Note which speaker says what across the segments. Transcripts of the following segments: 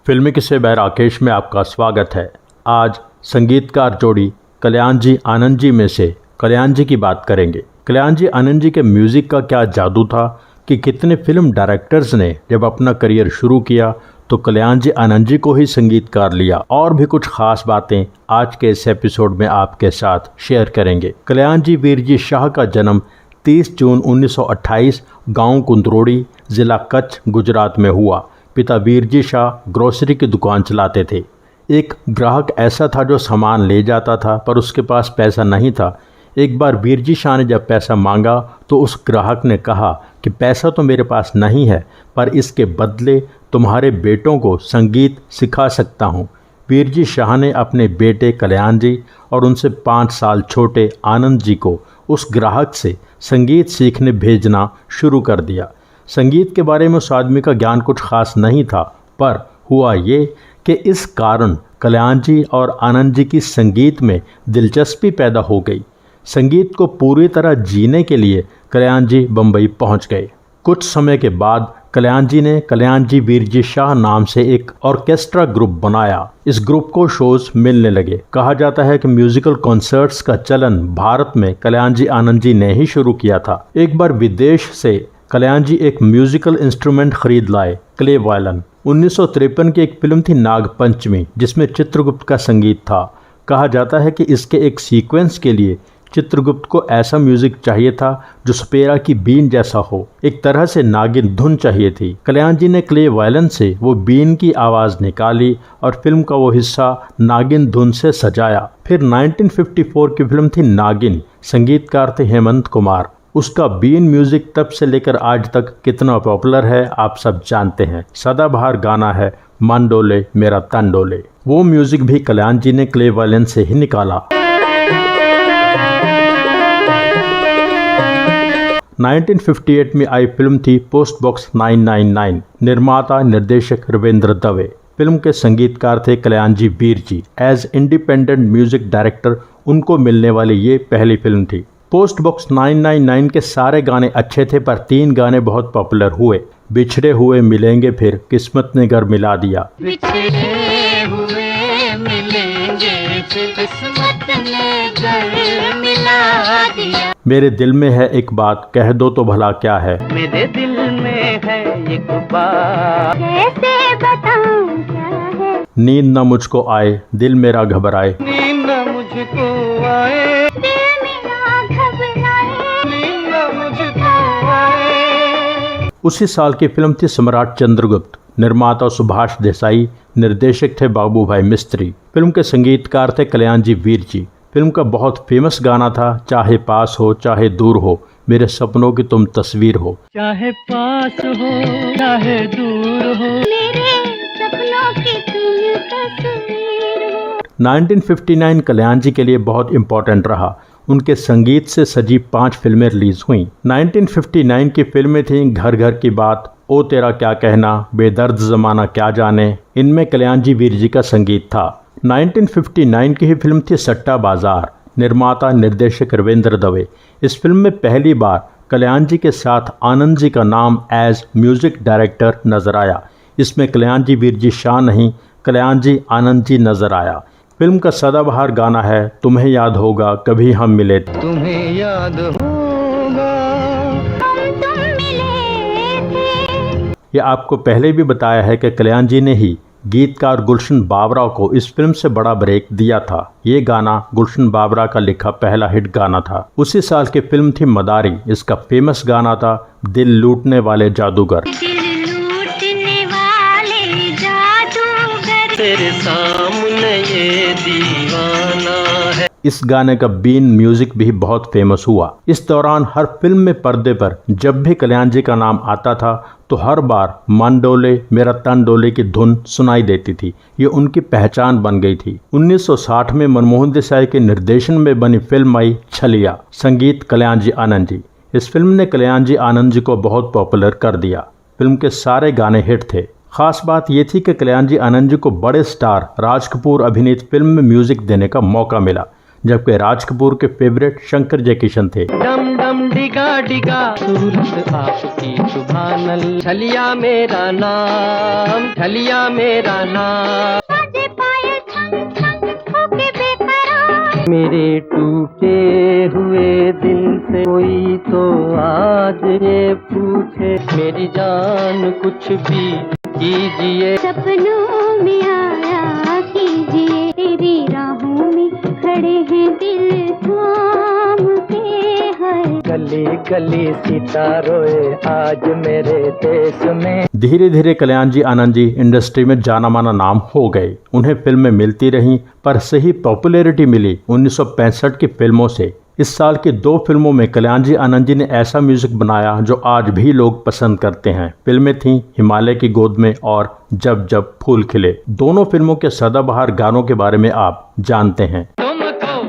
Speaker 1: फिल्मी किस्से बाय राकेश में आपका स्वागत है। आज संगीतकार जोड़ी कल्याण जी आनंद जी में से कल्याण जी की बात करेंगे। कल्याण जी आनंद जी के म्यूजिक का क्या जादू था कि कितने फिल्म डायरेक्टर्स ने जब अपना करियर शुरू किया तो कल्याण जी आनंद जी को ही संगीतकार लिया। और भी कुछ खास बातें आज के इस एपिसोड में आपके साथ शेयर करेंगे। कल्याण जी वीरजी शाह का जन्म 30 जून 1928 गांव कुंदरोड़ी, जिला कच्छ, गुजरात में हुआ। पिता वीरजी शाह ग्रोसरी की दुकान चलाते थे। एक ग्राहक ऐसा था जो सामान ले जाता था पर उसके पास पैसा नहीं था। एक बार वीरजी शाह ने जब पैसा मांगा तो उस ग्राहक ने कहा कि पैसा तो मेरे पास नहीं है पर इसके बदले तुम्हारे बेटों को संगीत सिखा सकता हूँ। वीरजी शाह ने अपने बेटे कल्याण जी और उनसे 5 साल छोटे आनंद जी को उस ग्राहक से संगीत सीखने भेजना शुरू कर दिया। संगीत के बारे में उस आदमी का ज्ञान कुछ खास नहीं था, पर हुआ ये कि इस कारण कल्याण जी और आनंद जी की संगीत में दिलचस्पी पैदा हो गई। संगीत को पूरी तरह जीने के लिए कल्याण जी बम्बई पहुंच गए। कुछ समय के बाद कल्याण जी ने कल्याण जी वीरजी शाह नाम से एक ऑर्केस्ट्रा ग्रुप बनाया। इस ग्रुप को शोज मिलने लगे। कहा जाता है कि म्यूजिकल कॉन्सर्ट्स का चलन भारत में कल्याण जी आनंद जी ने ही शुरू किया था। एक बार विदेश से कल्याण जी एक म्यूजिकल इंस्ट्रूमेंट खरीद लाए, क्ले वायलिन। 1953 की एक फिल्म थी नागपंचमी जिसमें चित्रगुप्त का संगीत था। कहा जाता है कि इसके एक सीक्वेंस के लिए चित्रगुप्त को ऐसा म्यूजिक चाहिए था जो सपेरा की बीन जैसा हो, एक तरह से नागिन धुन चाहिए थी। कल्याण जी ने क्ले वायलिन से वो बीन की आवाज़ निकाली और फिल्म का वो हिस्सा नागिन धुन से सजाया। फिर 1954 की फिल्म थी नागिन, संगीतकार थे हेमंत कुमार। उसका बीन म्यूजिक तब से लेकर आज तक कितना पॉपुलर है आप सब जानते हैं। सदाबहार गाना है मन डोले मेरा तन डोले। वो म्यूजिक भी कल्याण जी ने क्ले वायलिन से ही निकाला। 1958 में आई फिल्म थी पोस्ट बॉक्स 999। निर्माता निर्देशक रविंद्र दवे। फिल्म के संगीतकार थे कल्याण जी Virji. As independent music director उनको मिलने वाली ये पहली फिल्म थी। पोस्ट बॉक्स 999 के सारे गाने अच्छे थे पर 3 गाने बहुत पॉपुलर हुए। बिछड़े हुए मिलेंगे फिर, किस्मत ने घर मिला दिया।
Speaker 2: बिछड़े हुए मिलेंगे फिर, किस्मत ने घर मिला दिया।
Speaker 1: मेरे दिल में है एक बात, कह दो तो भला क्या है।
Speaker 2: मेरे दिल में है एक बात, कैसे बताऊं क्या है।
Speaker 1: नींद न मुझको आए, दिल मेरा घबराए।
Speaker 2: नींद न मुझको आए,
Speaker 1: उसी साल की फिल्म थी सम्राट चंद्रगुप्त। निर्माता सुभाष देसाई, निर्देशक थे बाबू भाई मिस्त्री। फिल्म के संगीतकार थे कल्याण जी वीरजी। फिल्म का बहुत फेमस गाना था चाहे पास हो चाहे दूर हो, मेरे सपनों की तुम तस्वीर हो।
Speaker 2: चाहे पास हो चाहे दूर हो, मेरे सपनों की तुम तस्वीर हो।
Speaker 1: 1959 कल्याण जी के लिए बहुत इम्पोर्टेंट रहा। उनके संगीत से सजी 5 फिल्में रिलीज हुईं। 1959 की फिल्में थीं घर घर की बात, ओ तेरा क्या कहना, बेदर्द जमाना क्या जाने। इनमें कल्याण जी वीरजी का संगीत था। 1959 की ही फिल्म थी सट्टा बाजार। निर्माता निर्देशक रविंद्र दवे। इस फिल्म में पहली बार कल्याण जी के साथ आनंद जी का नाम एज म्यूजिक डायरेक्टर नजर आया। इसमें कल्याण जी वीरजी शाह नहीं, कल्याण जी आनंद जी नजर आया। फिल्म का सदाबहार गाना है तुम्हें याद होगा कभी हम मिले।
Speaker 2: तुम्हें याद होगा तुम मिले थे।
Speaker 1: ये आपको पहले भी बताया है कि कल्याण जी ने ही गीतकार गुलशन बाबरा को इस फिल्म से बड़ा ब्रेक दिया था। ये गाना गुलशन बाबरा का लिखा पहला हिट गाना था। उसी साल की फिल्म थी मदारी। इसका फेमस गाना था दिल लूटने वाले जादूगर।
Speaker 2: तेरे सामने ये दीवाना है।
Speaker 1: इस गाने का बीन म्यूजिक भी बहुत फेमस हुआ। इस दौरान हर फिल्म में पर्दे पर जब भी कल्याण जी का नाम आता था तो हर बार मन डोले मेरा तन डोले की धुन सुनाई देती थी। ये उनकी पहचान बन गई थी। 1960 में मनमोहन देसाई के निर्देशन में बनी फिल्म आई छलिया। संगीत कल्याण जी आनंद जी। इस फिल्म ने कल्याण जी आनंद जी को बहुत पॉपुलर कर दिया। फिल्म के सारे गाने हिट थे। खास बात यह थी कि कल्याण जी आनंद जी को बड़े स्टार राज कपूर अभिनीत फिल्म में म्यूजिक देने का मौका मिला। जबकि राज कपूर के फेवरेट शंकर जयकिशन थे।
Speaker 3: डम डम डिगा डिगा सूरत आपकी सुभानल, ढलिया मेरा नाम, ढलिया मेरा नाम। मेरे टूटे हुए दिल से कोई तो आज ये पूछे, मेरी जान कुछ भी कीजिए,
Speaker 2: सपनों में आया कीजिए, तेरी राहों में खड़े हैं दिल थाम के है।
Speaker 3: गली गली सितारों आज मेरे देश में।
Speaker 1: धीरे धीरे कल्याण जी आनंद जी इंडस्ट्री में जाना माना नाम हो गए। उन्हें फिल्में मिलती रहीं, पर सही पॉपुलैरिटी मिली 1965 की फिल्मों से। इस साल की 2 फिल्मों में कल्याण जी आनंद जी ने ऐसा म्यूजिक बनाया जो आज भी लोग पसंद करते हैं। फिल्में थीं हिमालय की गोद में और जब जब फूल खिले। दोनों फिल्मों के सदाबहार गानों के बारे में आप जानते हैं।
Speaker 3: तुमको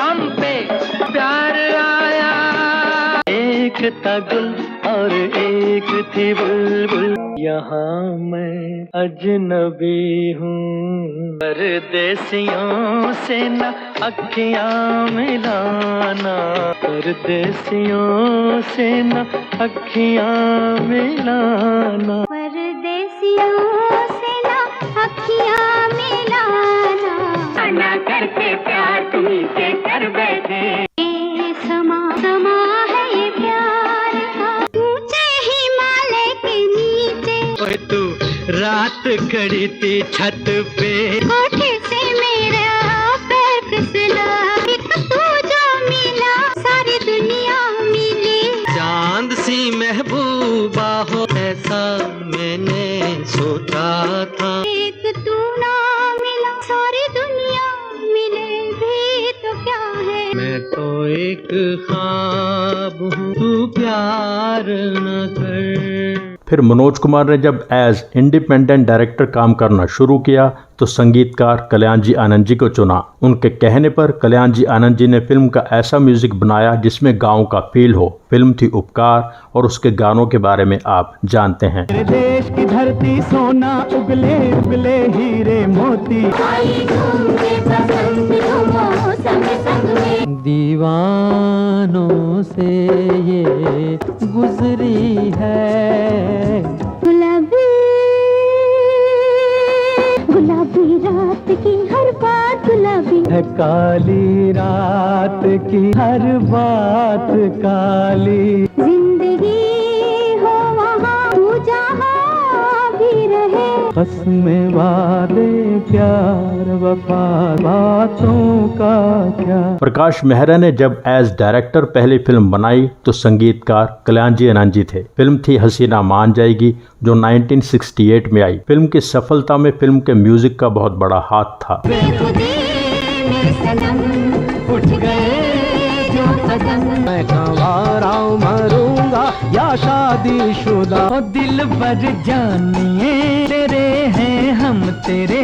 Speaker 3: हम पे प्यार आया, एक था गुल और एक थी बुलबुल, यहाँ मैं अजनबी हूँ, परदेसियों से न अखियाँ मिलाना, परदेसियों से न अखियाँ मिलाना,
Speaker 2: परदेसियों से ना अखियाँ मिलाना,
Speaker 3: ना करके प्यार तुम्हीं से कर बैठे।
Speaker 2: ये समा समा है ये प्यार का, ऊंचे हिमालय के नीचे,
Speaker 3: ओए तू रात खड़ी थी छत पे,
Speaker 2: कोठे से मेरा पैर फिसला, एक तू जो मिला सारी दुनिया मिली,
Speaker 3: चांद सी महबूबा हो ऐसा मैंने सोचा था,
Speaker 2: एक तू ना मिला सारी दुनिया मिले भी तो क्या है,
Speaker 3: मैं तो एक ख्वाब हूँ, तू प्यार न कर।
Speaker 1: फिर मनोज कुमार ने जब एज इंडिपेंडेंट डायरेक्टर काम करना शुरू किया तो संगीतकार कल्याण जी आनंद जी को चुना। उनके कहने पर कल्याण जी आनंद जी ने फिल्म का ऐसा म्यूजिक बनाया जिसमें गांव का फील हो। फिल्म थी उपकार और उसके गानों के बारे में आप जानते हैं।
Speaker 3: मेरे देश की धरती सोना उगले उगले हीरे मोती, दीवानों से ये गुजरी है,
Speaker 2: गुलाबी गुलाबी रात की हर बात गुलाबी,
Speaker 3: है काली रात की हर बात काली,
Speaker 2: जिंदगी हो वहाँ तू जहाँ भी रहे,
Speaker 3: कसमें वादे प्यार वफा बातों का क्या।
Speaker 1: प्रकाश मेहरा ने जब एज डायरेक्टर पहली फिल्म बनाई तो संगीतकार कल्याण जी आनंद जी थे। फिल्म थी हसीना मान जाएगी जो 1968 में आई। फिल्म की सफलता में फिल्म के म्यूजिक का बहुत बड़ा हाथ था।
Speaker 3: उठ गए जो सजन, मैं गंवारा मरूंगा या शादीशुदा, दिल भर जानिए तेरे हैं हम तेरे,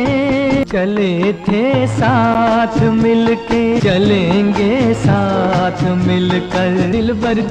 Speaker 3: चले थे साथ मिलके चलेंगे साथ मिलकर, दिल भर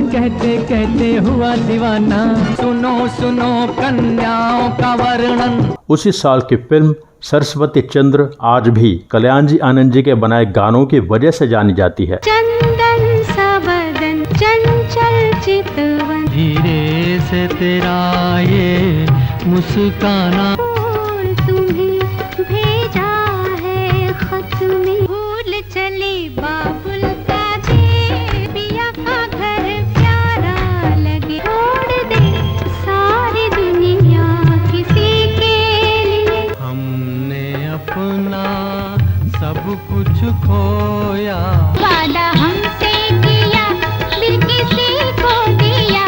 Speaker 3: कहते कहते हुआ दीवाना, सुनो सुनो कन्याओं का वर्णन।
Speaker 1: उसी साल की फिल्म सरस्वती चंद्र आज भी कल्याण जी आनंद जी के बनाए गानों की वजह से जानी जाती है।
Speaker 2: चंदन सा बदन चंचल चितवन,
Speaker 3: धीरे से तेरा ये मुस्काना,
Speaker 2: फूल तुम्हें भेजा है खत में, भूल चले बाबुल का जे, पिया का घर प्यारा लगे, छोड़ दे सारी दुनिया किसी के लिए,
Speaker 3: हमने अपना सब कुछ खोया,
Speaker 2: वादा हमसे किया फिर किसी को दिया।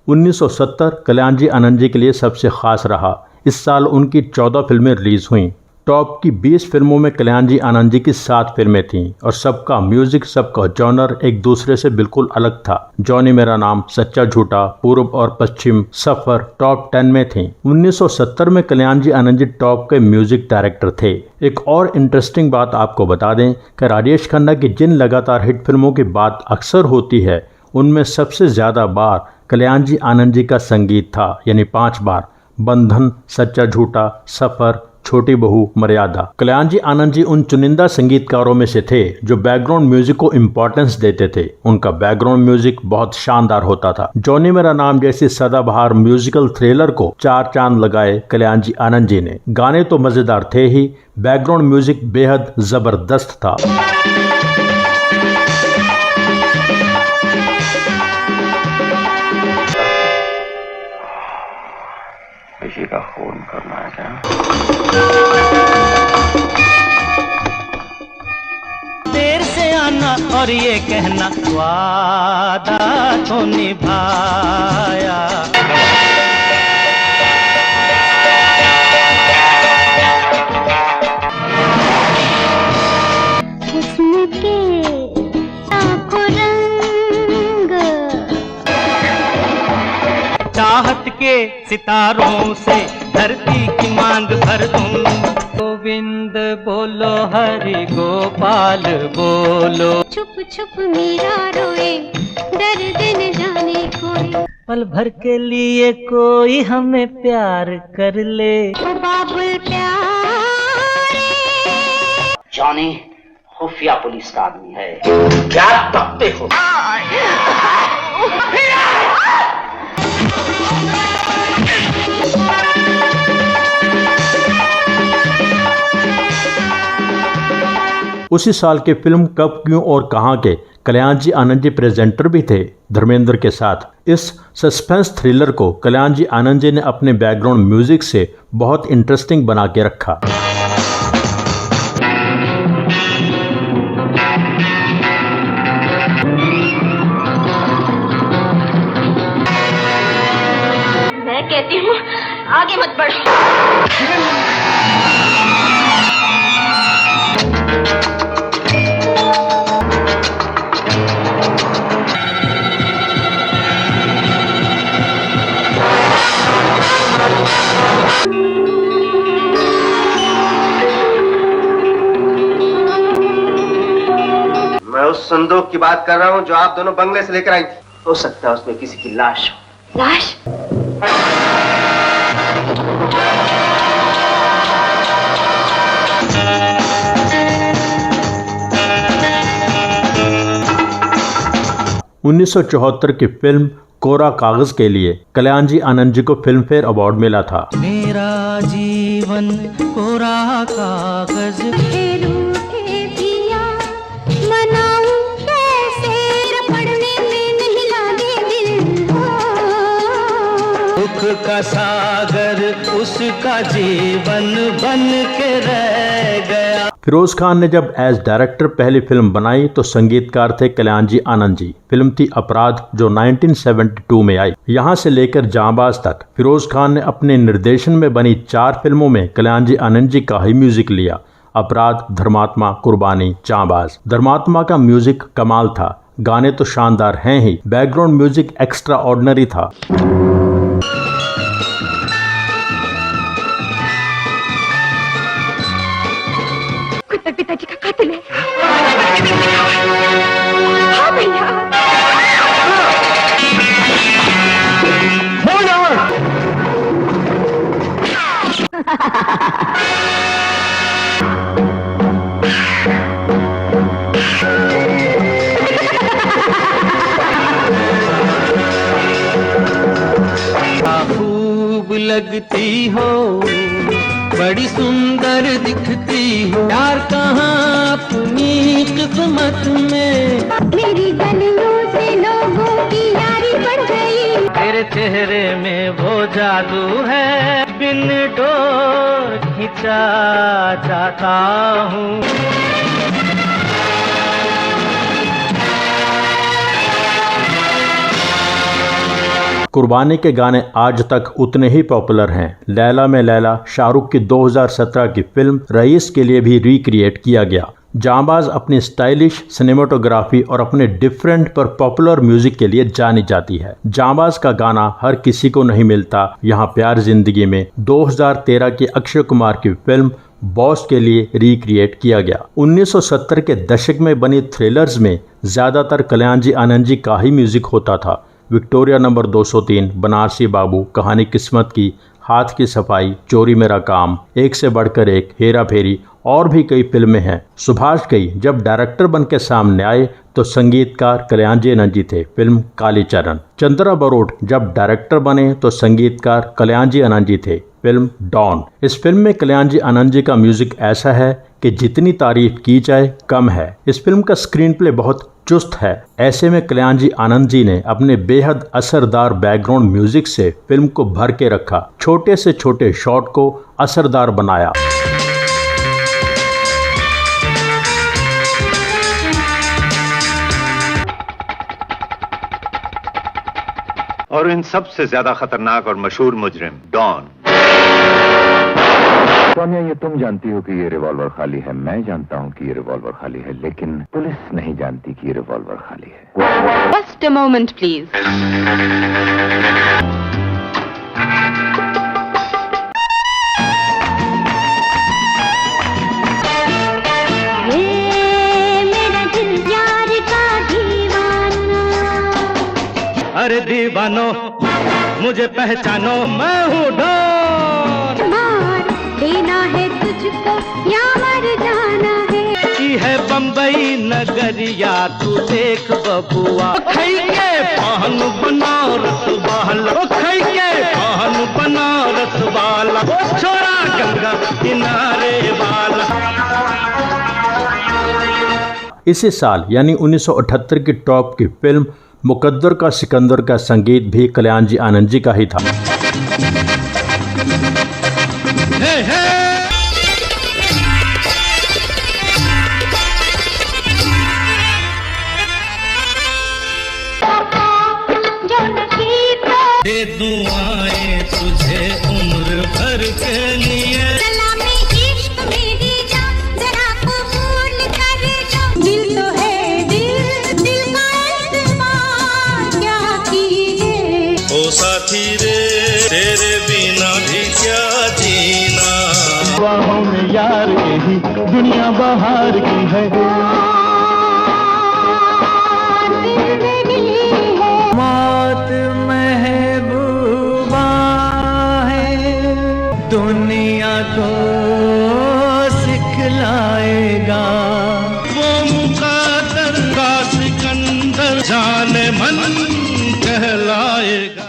Speaker 1: 1970 कल्याण जी आनंद जी के लिए सबसे खास रहा। इस साल उनकी 14 फिल्में रिलीज हुईं। टॉप की 20 फिल्मों में कल्याण जी आनंद जी की 7 फिल्में थीं और सबका म्यूजिक, सबका जॉनर एक दूसरे से बिल्कुल अलग था। जॉनी मेरा नाम, सच्चा झूठा, पूर्व और पश्चिम, सफर टॉप 10 में थीं। 1970 में कल्याण जी आनंद जी टॉप के म्यूजिक डायरेक्टर थे। एक और इंटरेस्टिंग बात आपको बता दें कि राजेश खन्ना की जिन लगातार हिट फिल्मों की बात अक्सर होती है उनमें सबसे ज्यादा बार कल्याण जी आनंद जी का संगीत था, यानी 5 बार। बंधन, सच्चा झूठा, सफर, छोटी बहू मर्यादा। कल्याण जी आनंद जी उन चुनिंदा संगीतकारों में से थे जो बैकग्राउंड म्यूजिक को इम्पोर्टेंस देते थे। उनका बैकग्राउंड म्यूजिक बहुत शानदार होता था। जॉनी मेरा नाम जैसी सदाबहार म्यूजिकल थ्रिलर को 4 चांद लगाए कल्याण जी आनंद जी ने। गाने तो मजेदार थे ही, बैकग्राउंड म्यूजिक बेहद जबरदस्त था।
Speaker 4: किसी का खून करना है क्या?
Speaker 3: देर से आना और ये कहना वादा तो निभाया।
Speaker 2: हुस्न के लाखों रंग,
Speaker 3: चाहत के सितारों से धरती की मांग भर दूं। गोविंद बोलो हरि गोपाल बोलो।
Speaker 2: छुप छुप मीरा रोए, दर्द न जाने कोई।
Speaker 3: पल भर के लिए कोई हमें प्यार कर ले।
Speaker 2: ओ बाबुल प्यारे,
Speaker 4: जॉनी खुफिया पुलिस का आदमी है। क्या तकते हो?
Speaker 1: उसी साल के फिल्म कब क्यों और कहां के कल्याण जी आनंद जी प्रेजेंटर भी थे धर्मेंद्र के साथ। इस सस्पेंस थ्रिलर को कल्याण जी आनंद जी ने अपने बैकग्राउंड म्यूजिक से बहुत इंटरेस्टिंग बना के रखा।
Speaker 5: मैं कहती हूँ आगे मत बढ़ो।
Speaker 6: मैं उस संदूक की बात कर रहा हूँ जो आप दोनों बंगले से लेकर आई थी। हो सकता है उसमें किसी की लाश हो।
Speaker 5: लाश?
Speaker 1: 1974 की फिल्म कोरा कागज के लिए कल्याण जी आनंद जी को फिल्म फेयर अवार्ड मिला था।
Speaker 3: मेरा जीवन कोरा कागज।
Speaker 2: रूठे पिया मनाऊं कैसे, पढ़ने में नहीं लागे दिल हो।
Speaker 3: दुख का सागर उसका जीवन बन के रह गया।
Speaker 1: फिरोज खान ने जब एज डायरेक्टर पहली फिल्म बनाई तो संगीतकार थे कल्याण जी आनंद जी। फिल्म थी अपराध जो 1972 में आई। यहाँ से लेकर जांबाज तक फिरोज खान ने अपने निर्देशन में बनी 4 फिल्मों में कल्याण जी आनंद जी का ही म्यूजिक लिया। अपराध, धर्मात्मा, कुर्बानी, जांबाज। धर्मात्मा का म्यूजिक कमाल था, गाने तो शानदार हैं ही, बैकग्राउंड म्यूजिक एक्स्ट्रा ऑर्डिनरी था।
Speaker 5: पिताजी का कातिल है। हाँ भैया।
Speaker 3: खूब लगती हो, बड़ी सुंदर दिखती हो, यार कहाँ अपनी किस्मत में।
Speaker 2: मेरी गलियों से लोगों की यारी बढ़ गई।
Speaker 3: तेरे चेहरे में वो जादू है, बिन डोर खिंचा जाता हूँ।
Speaker 1: कुर्बानी के गाने आज तक उतने ही पॉपुलर हैं। लैला में लैला शाहरुख की 2017 की फिल्म रईस के लिए भी रिक्रिएट किया गया। जांबाज अपनी स्टाइलिश सिनेमेटोग्राफी और अपने डिफरेंट पर पॉपुलर म्यूजिक के लिए जानी जाती है। जांबाज का गाना हर किसी को नहीं मिलता। यहाँ प्यार जिंदगी में 2013 की अक्षय कुमार की फिल्म बॉस के लिए रिक्रिएट किया गया। 1970 के दशक में बनी थ्रिलर्स में ज्यादातर कल्याण जी आनंद जी का ही म्यूजिक होता था। विक्टोरिया नंबर 203, बनारसी बाबू, कहानी किस्मत की, हाथ की सफाई, चोरी मेरा काम, एक से बढ़कर एक, हेरा फेरी और भी कई फिल्में हैं। सुभाष घई जब डायरेक्टर बन के सामने आए तो संगीतकार कल्याणजी आनंद जी थे, फिल्म कालीचरण। चंद्रा बरोट जब डायरेक्टर बने तो संगीतकार कल्याणजी आनंद जी थे, फिल्म डॉन। इस फिल्म में कल्याणजी आनंद जी का म्यूजिक ऐसा है कि जितनी तारीफ की जाए कम है। इस फिल्म का स्क्रीन प्ले बहुत चुस्त है। ऐसे में कल्याणजी आनंद जी ने अपने बेहद असरदार बैकग्राउंड म्यूजिक से फिल्म को भर के रखा, छोटे से छोटे शॉट को असरदार बनाया।
Speaker 7: और इन सबसे ज्यादा खतरनाक और मशहूर मुजरिम डॉन।
Speaker 8: सोनिया, ये तुम जानती हो कि ये रिवॉल्वर खाली है, मैं जानता हूँ कि ये रिवॉल्वर खाली है, लेकिन पुलिस नहीं जानती कि ये रिवॉल्वर खाली है।
Speaker 5: Just a moment please.
Speaker 3: अरे दीवानो मुझे पहचानो, मैं हूँ डॉन।
Speaker 2: मार देना है तुझको या मर जाना है।
Speaker 3: की है बम्बई नगरिया, तू देख बबुआ। खई के पान बनारस वाला, खई के पान बनारस वाला, छोरा गंगा किनारे वाला।
Speaker 1: इसी साल यानी 1978 की टॉप की फिल्म मुकद्दर का सिकंदर का संगीत भी कल्याणजी आनंद जी का ही था।
Speaker 3: दे दुआएं तुझे उम्र भर के लिए।
Speaker 2: सलामी इश्क मेरी जान, जरा कबूल कर लो। दिल तो है दिल, दिल का एतबार क्या कीजिए।
Speaker 3: ओ साथी रे, तेरे बिना भी क्या जीना। बाहों में यार यही दुनिया बाहर की है। मौत महबूबा है, दुनिया को सिखलाएगा। वो मुकद्दर का सिकंदर जाने मन कहलाएगा।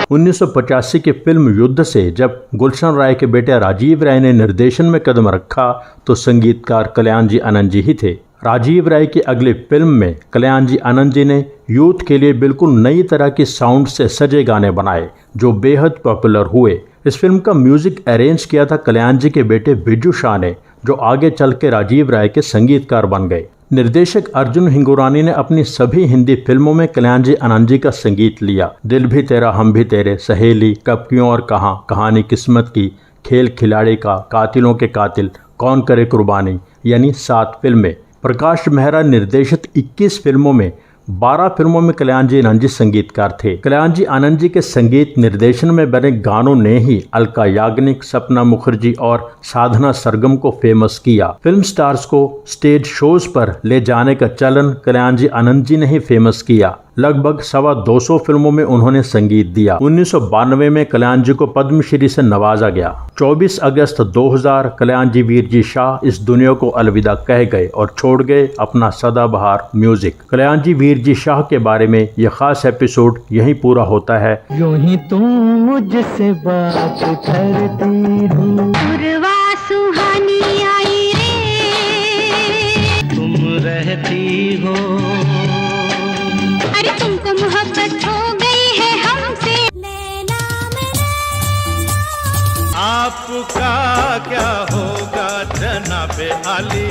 Speaker 1: 1985 की फिल्म युद्ध से जब गुलशन राय के बेटे राजीव राय ने निर्देशन में कदम रखा तो संगीतकार कल्याणजी आनंद जी ही थे। राजीव राय की अगली फिल्म में कल्याणजी आनंद जी ने यूथ के लिए बिल्कुल नई तरह की साउंड से सजे गाने बनाए जो बेहद पॉपुलर हुए। इस फिल्म का म्यूजिक अरेंज किया था कल्याणजी के बेटे बिजू शाह ने, जो आगे चल के राजीव राय के संगीतकार बन गए। निर्देशक अर्जुन हिंगुरानी ने अपनी सभी हिंदी फिल्मों में कल्याणजी आनंद जी का संगीत लिया। दिल भी तेरा हम भी तेरे, सहेली, कब क्यों और कहां, कहानी किस्मत की, खेल खिलाड़ी का, कातिलों के कातिल, कौन करे कुर्बानी, यानी 7 फिल्में। प्रकाश मेहरा निर्देशित 21 फिल्मों में 12 फिल्मों में कल्याणजी आनंद जी संगीतकार थे। कल्याणजी आनंद जी के संगीत निर्देशन में बने गानों ने ही अलका याग्निक, सपना मुखर्जी और साधना सरगम को फेमस किया। फिल्म स्टार्स को स्टेज शोज पर ले जाने का चलन कल्याणजी आनंद जी ने ही फेमस किया। लगभग 225 फिल्मों में उन्होंने संगीत दिया। 1992 में कल्याणजी को पद्मश्री से नवाजा गया। 24 अगस्त 2000 कल्याणजी वीरजी शाह इस दुनिया को अलविदा कह गए और छोड़ गए अपना सदाबहार म्यूजिक। कल्याणजी वीरजी शाह के बारे में यह खास एपिसोड यहीं पूरा होता है।
Speaker 3: यूं ही तुम मुझसे बात करती हो,
Speaker 2: पुरवा सुहानी आई रे,
Speaker 3: तुम रहती हो।
Speaker 2: अरे तुमको मोहब्बत हो गई है हमसे, लैला मेरा।
Speaker 3: आपका क्या होगा जनाबे आली।